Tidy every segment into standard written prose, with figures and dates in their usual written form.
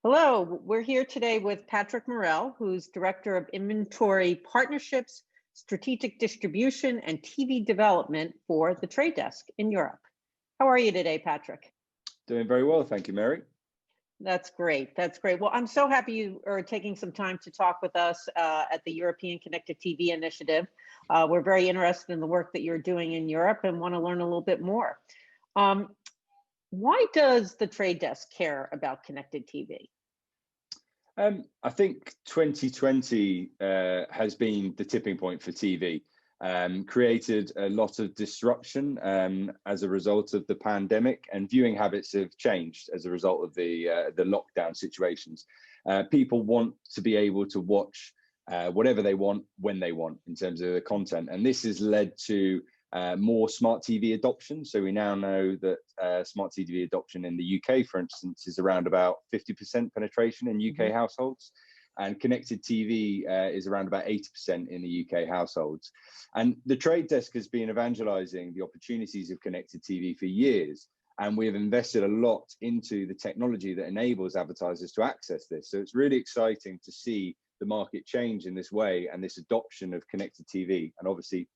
Hello, we're here today with Patrick Morrell, who's Director of Inventory Partnerships, Strategic Distribution, and TV Development for the Trade Desk in Europe. How are you today, Patrick? Doing very well, thank you, Mary. That's great. That's great. Well, I'm so happy you are taking some time to talk with us at the European Connected TV Initiative. We're very interested in the work that you're doing in Europe and want to learn a little bit more. Why does the Trade Desk care about connected TV? I think 2020 has been the tipping point for TV, created a lot of disruption as a result of the pandemic, and viewing habits have changed as a result of the lockdown situations. People want to be able to watch whatever they want, when they want, in terms of the content. And this has led to more smart TV adoption. So we now know that smart TV adoption in the UK, for instance, is around about 50% penetration in UK households, and connected TV is around about 80% in the UK households. And the Trade Desk has been evangelizing the opportunities of connected TV for years, and we have invested a lot into the technology that enables advertisers to access this. So it's really exciting to see the market change in this way, and this adoption of connected TV, and obviously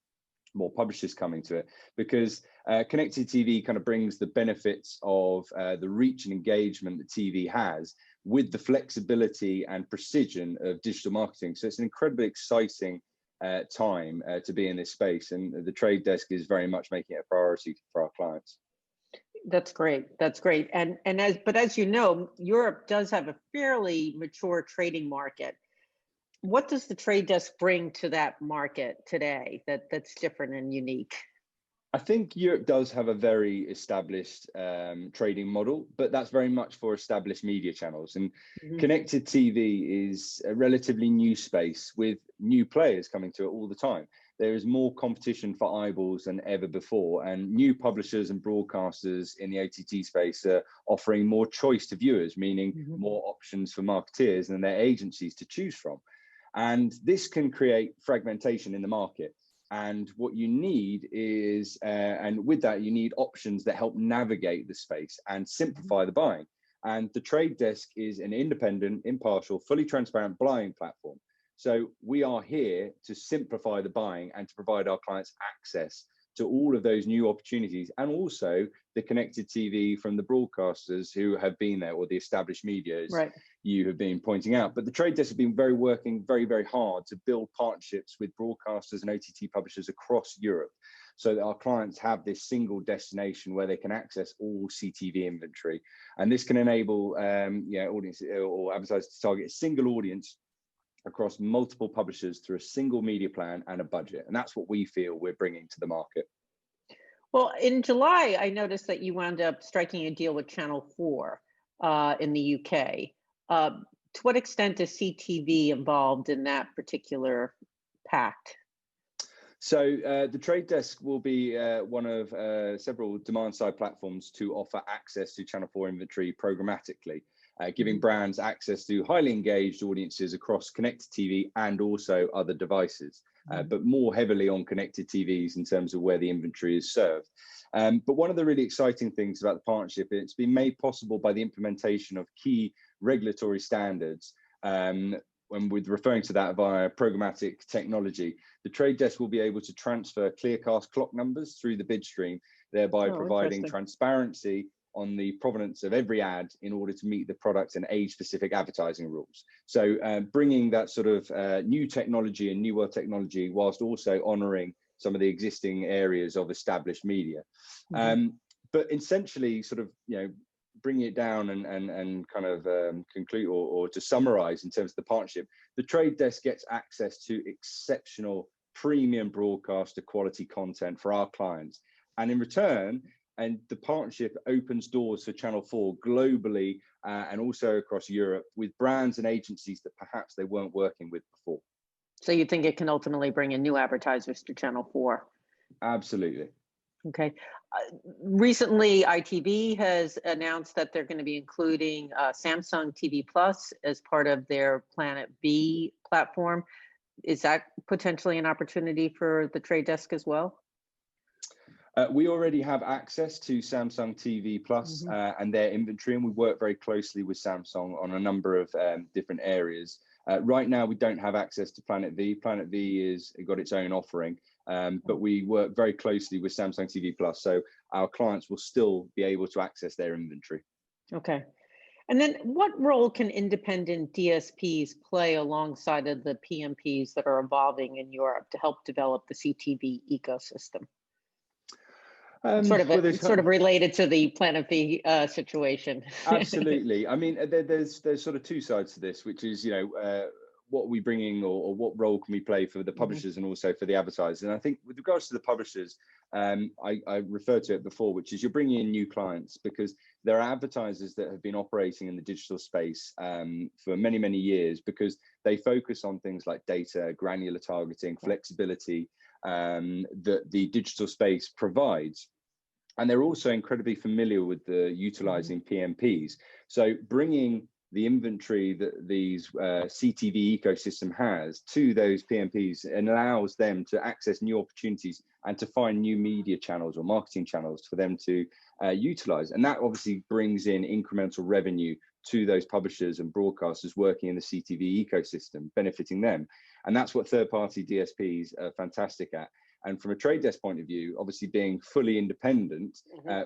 more publishers coming to it, because connected TV kind of brings the benefits of the reach and engagement that TV has with the flexibility and precision of digital marketing. So it's an incredibly exciting time to be in this space, and the Trade Desk is very much making it a priority for our clients. That's great. That's great. And as you know, Europe does have a fairly mature trading market. What does the Trade Desk bring to that market today that's different and unique? I think Europe does have a very established trading model, but that's very much for established media channels. And connected TV is a relatively new space with new players coming to it all the time. There is more competition for eyeballs than ever before, and new publishers and broadcasters in the OTT space are offering more choice to viewers, meaning more options for marketeers and their agencies to choose from. And this can create fragmentation in the market. And what you need is, and with that, you need options that help navigate the space and simplify the buying. And the Trade Desk is an independent, impartial, fully transparent buying platform. So we are here to simplify the buying and to provide our clients access to all of those new opportunities, and also the connected TV from the broadcasters who have been there, or the established media, as you have been pointing out. But the Trade Desk has been working very, very hard to build partnerships with broadcasters and OTT publishers across Europe, so that our clients have this single destination where they can access all CTV inventory. And this can enable audience or advertisers to target a single audience across multiple publishers through a single media plan and a budget. And that's what we feel we're bringing to the market. Well, in July, I noticed that you wound up striking a deal with Channel 4 in the UK. To what extent is CTV involved in that particular pact? So the Trade Desk will be one of several demand-side platforms to offer access to Channel 4 inventory programmatically, giving brands access to highly engaged audiences across connected TV and also other devices, but more heavily on connected TVs in terms of where the inventory is served. But one of the really exciting things about the partnership, it's been made possible by the implementation of key regulatory standards. When we're referring to that via programmatic technology, the Trade Desk will be able to transfer clearcast clock numbers through the bid stream, thereby providing transparency on the provenance of every ad in order to meet the product and age-specific advertising rules. So bringing that sort of new technology and new world technology, whilst also honouring some of the existing areas of established media. But essentially, sort of, bringing it down and kind of conclude or to summarize in terms of the partnership, the Trade Desk gets access to exceptional premium broadcaster quality content for our clients. And in return, and the partnership opens doors for Channel 4 globally and also across Europe with brands and agencies that perhaps they weren't working with before. So you think it can ultimately bring in new advertisers to Channel 4? Absolutely. Okay. Recently, ITV has announced that they're going to be including Samsung TV Plus as part of their Planet B platform. Is that potentially an opportunity for the Trade Desk as well? We already have access to Samsung TV Plus and their inventory, and we work very closely with Samsung on a number of different areas. Right now, we don't have access to Planet V. Planet V is got its own offering, but we work very closely with Samsung TV Plus, so our clients will still be able to access their inventory. Okay. And then what role can independent DSPs play alongside of the PMPs that are evolving in Europe to help develop the CTV ecosystem? Sort of related to the Planet V situation. Absolutely. I mean, there's sort of two sides to this, which is, what are we bringing, or what role can we play for the publishers and also for the advertisers? And I think with regards to the publishers, I referred to it before, which is you're bringing in new clients because there are advertisers that have been operating in the digital space for many, many years because they focus on things like data, granular targeting, flexibility that the digital space provides. And they're also incredibly familiar with the utilizing PMPs. So bringing the inventory that these CTV ecosystem has to those PMPs and allows them to access new opportunities and to find new media channels or marketing channels for them to utilize. And that obviously brings in incremental revenue to those publishers and broadcasters working in the CTV ecosystem, benefiting them. And that's what third-party DSPs are fantastic at. And from a trade desk point of view, obviously being fully independent,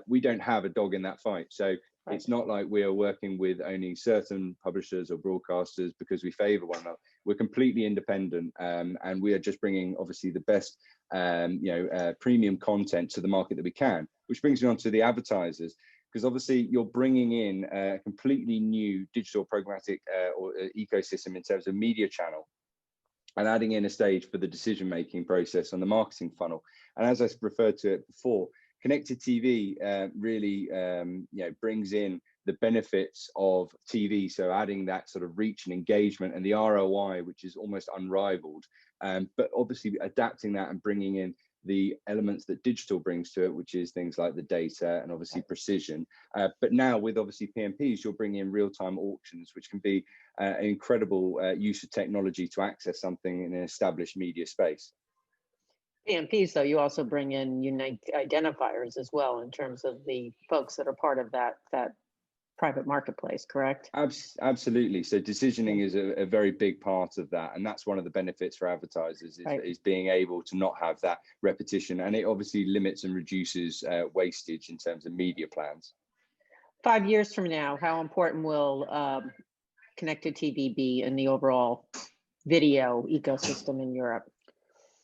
we don't have a dog in that fight. So it's not like we are working with only certain publishers or broadcasters because we favor one another. We're completely independent, and we are just bringing obviously the best, premium content to the market that we can, which brings me on to the advertisers. Because obviously you're bringing in a completely new digital programmatic or ecosystem in terms of media channel, and adding in a stage for the decision-making process on the marketing funnel. And as I referred to it before, connected TV really brings in the benefits of TV. So adding that sort of reach and engagement and the ROI, which is almost unrivaled, but obviously adapting that and bringing in the elements that digital brings to it, which is things like the data and obviously precision. But now with obviously PMPs, you'll bring in real-time auctions, which can be an incredible use of technology to access something in an established media space. PMPs, though, you also bring in unique identifiers as well in terms of the folks that are part of that private marketplace, correct? Absolutely. So decisioning is a very big part of that. And that's one of the benefits for advertisers is being able to not have that repetition. And it obviously limits and reduces wastage in terms of media plans. 5 years from now, how important will connected TV be in the overall video ecosystem in Europe?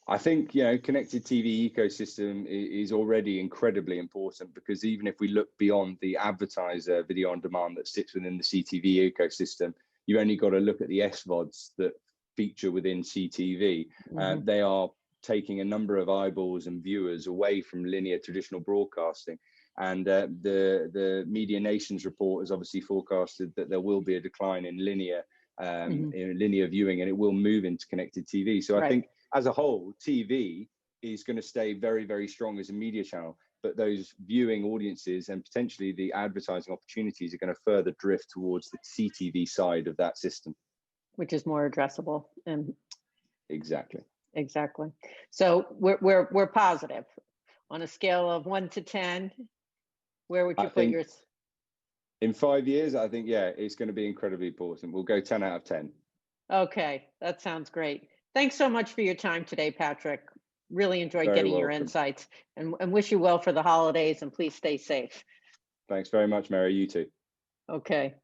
I think, connected TV ecosystem is already incredibly important because even if we look beyond the advertiser video on demand that sits within the CTV ecosystem, you only got to look at the SVODs that feature within CTV. They are taking a number of eyeballs and viewers away from linear traditional broadcasting. And the Media Nations report has obviously forecasted that there will be a decline in linear viewing, and it will move into connected TV. So I think as a whole, TV is going to stay very, very strong as a media channel, but those viewing audiences and potentially the advertising opportunities are going to further drift towards the CTV side of that system, which is more addressable. And exactly. So we're positive on a scale of 1 to 10. Where would you put yours? In 5 years, I think, it's going to be incredibly important. We'll go 10 out of 10. Okay, that sounds great. Thanks so much for your time today, Patrick. Really enjoyed getting your insights and wish you well for the holidays, and please stay safe. Thanks very much, Mary. You too. Okay.